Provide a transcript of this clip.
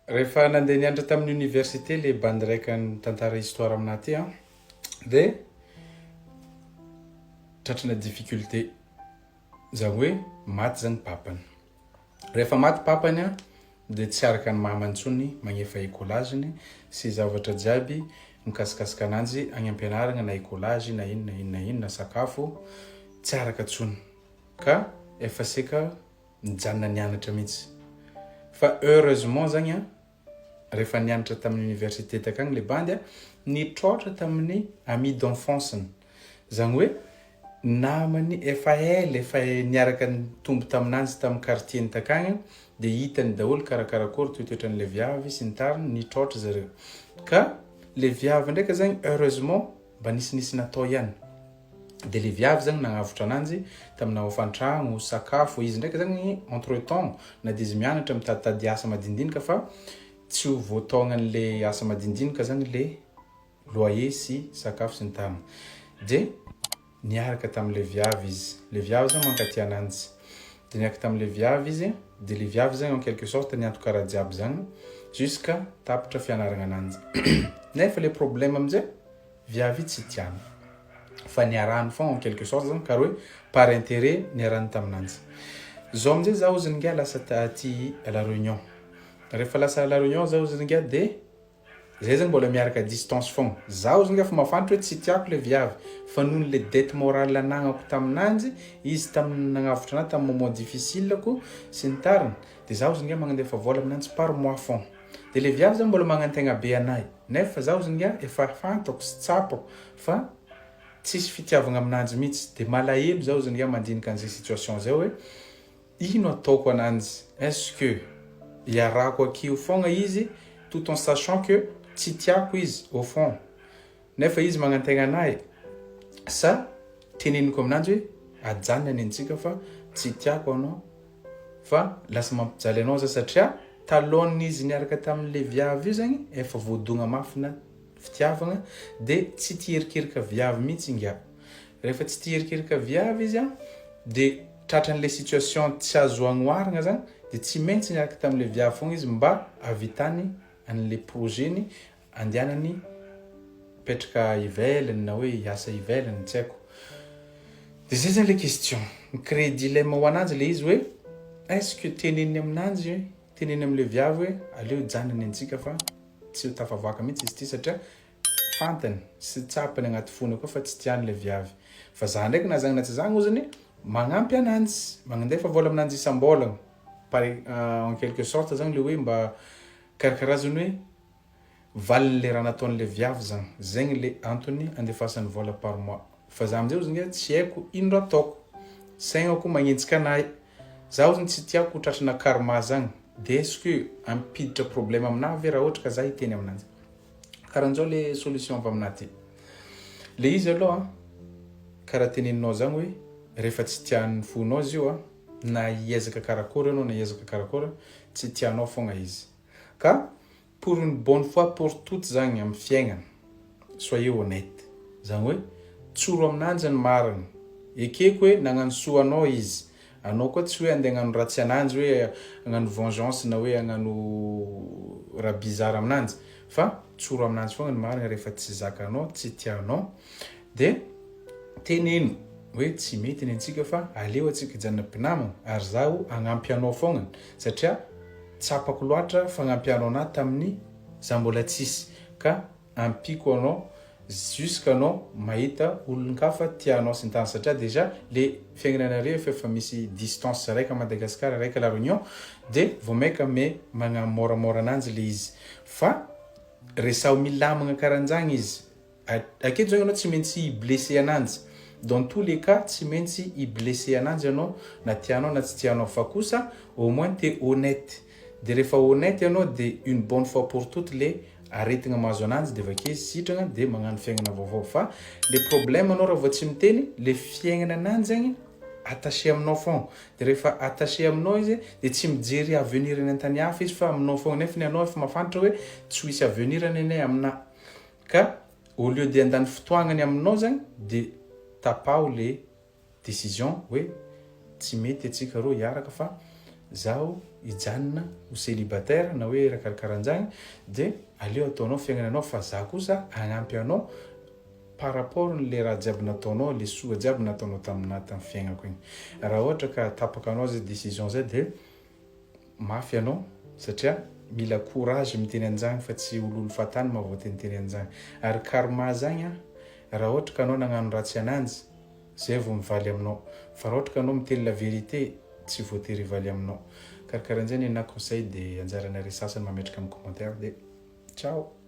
Rehefa nandeha nianatra tamin'ny université le bandy raika ny tantara histoire aminah ty a dia tratrana difficulté zany hoe maty zany papany. Rehefa maty papany a dia tsy araka ny mamany intsony magnefa écolageny sy zavatra jiaby mikasikasika ananjy any am-pianarana na écolage na inona inona inona sakafo tsy araka intsony ka efa seka mijanona nianatra mihitsy. Fa heureusement zany a rehefa nianatra tamin'ny université takagny le bandy a nitrôtra tamin'ny ami d'enfance-ny zany hoe namany efa ela efa niaraka nitombo taminanjy tamin'ny quartier-ny takagny dia hitany daholo karakarakory toetoetran'le viavy sy ny tariny nitrôtra zareo. Ka le viavy ndraika zany heureusement mba nisinisy natao ihany. Dia le viavy zany nagnavotra ananjy tamina hofantragno, sakafo, izy ndraika zany entre temps na dia izy mianatra mitaditady asa madindinika fa tsy ho voataonan'le asa madindinika zany le loyer sy sakafo sy ny tariny. Dia niaraka tamin'le viavy izy. Le viavy zany mankaty ananjy. Dia niaraka tamin'le viavy izy dia le viavy zany en quelque sorte niantoka raha jiaby zany jusqu'à tapitra fianarana ananjy. Nefa le problème amin'izay viavy tsy tiany. Fa niarahany foagna en quelque sorte zany karaha hoe par intérêt niarahany taminanjy. Zao amin'izay zaho ozy ninga lasa aty à la Réunion. Rehefa lasa à la Réunion zaho ozy ninga dia zay zany mbola miaraka distance foagna. Zaho ozy ninga fa mafantatra hoe tsy tiako le viavy fa noho le dette morale anagnako taminanjy izy tamin'ny nagnavotra anahy tamin'ny moment difficile-ko sy ny tariny dia zaho ozy ninga manandefa vola aminanjy par mois foagna. Dia le viavy zany mbola magnantegna be anahy nefa zaho ozy ninga efa fantako sy tsapako fa tsisy fitiavagna aminanjy mihitsy. Dia malahelo zaho ozy ninga mandinika an'izay situation zay hoe ino ataoko ananjy? Est-ce que iarako akio foagna izy tout en sachant que tsy tiako izy au fond nefa izy magnantegna anahy sa teneniko aminanjy hoe ajanona any antsika fa tsy tiako anao fa lasa mampijaly anao za satria taloniny izy niaraka tamin'le viavy io zany efa voadogna mafina fitiavagna dia tsy tierikirika viavy mihitsy inga. Rehefa tsy tierikirika viavy izy a dia tratran'le situation tsy azo agnoarana zany dia tsy maintsy niaraka tamin'le viavy foagna izy mba havitany an'le projet-ny andehanany petraka ivelany na hoe hiasa ivelany tsy haiko. Dia zay zany le question mi-crée dilemme ho ananjy le izy hoe est-ce que teneny aminanjy hoe teneny amin'le viavy hoe aleo janany antsika fa tsy ho tafavoaka mihitsy izy ty satria fantany sy tsapany agnaty fony koa fa tsy tiany le viavy. Fa za ndraiky na zagny na tsy zagny ozany magnampy ananjy magnandefa vola aminanjy isam-bolagna en quelque sorte zany le hoe mba karakarazany hoe valin'le raha nataon'le viavy zany zegny le antony andefasany vola par mois. Fa za amin'izay ozy tsy haiko ino raha ataoko saignako magnenjika anahy za ozy tsy tiako ho tratrana karma zany dia est-ce que ampiditra problème aminahy ve raha ohatra ka za hiteny aminanjy. Karahan'izao le solution avy aminah ty. Le izy aloha karaha teneninao zany hoe rehefa tsy tian'ny fonao izy io na hiezaka karakory anao na hiezaka karakory tsy tianao foagna izy. Ka pour une bonne fois pour toutes zany amin'ny fiaignana soyez honnête zany hoe tsoro aminanjy ny marina ekeko hoe nagnano soa anao izy anao koa tsy hoe andeha hagnano ratsy ananjy hoe hagnano vengeance na hoe hagnano raha bizarre aminanjy fa tsoro aminanjy foagna ny marina rehefa tsy zakanao tsy tianao dia teneno hoe tsy mety ny antsika fa aleo antsika hijanona mpinamana ary zaho hagnampy anao foagna satria tsapako loatra fagnampyanao anahy tamin'ny za mbola tsisy ka ampiko anao jusqu'anao mahita olon-kafa tianao sy ny tany satria déjà le fiaignananareo efa misy distance raika Madagascar raika La Réunion dia vao maika me magnamoramora ananjy le izy fa resaho milamagna karahan'izany izy aketo zany anao tsy maintsy hiblessé ananjy dans tous les cas tsy maintsy hiblessé ananjy anao na tianao na tsy tianao fa kosa au moins t'es honnête. Dia rehefa honnête ianao dia une bonne fois pour toutes le aretigna mahazo ananjy dia avake izy sitragna dia magnano fiaignana vaovao fa le problème anao raha vao tsy miteny le fiaignana ananjy zany attaché aminao foagna dia rehefa attaché aminao izy dia tsy mijery avenir ny an-tany hafa izy fa aminao foagna nefa ianao efa mahafantatra hoe tsy hisy avenir ny anay aminah ka au lieu de andany fotoagnany aminao zany dia tapaho le décision hoe tsy mety atsika roa hiaraka fa zaho hijanona ho célibataire na hoe rakarakaranjagny dia aleo ataonao fiaignananao fa za kosa hagnampy anao par rapport le raha jiaby nataonao le soa jiaby nataonao tamin'ny fiaignako igny. Raha ohatra ka tapaka anao zay décision zay dia mafy anao satria mila courage miteny anjagny fa tsy ololo fatany mahavoateniteny anjagny. Ary karma zagny raha ohatra ka anao nagnano ratsy ananjy zay vao mivaly aminao, fa raha ohatra ka anao miteny la vérité tsy voatery hivaly aminao. Karakaran'izay ny conseil dia anjaranare sasany mametraka amin'ny commentaire dia ciao.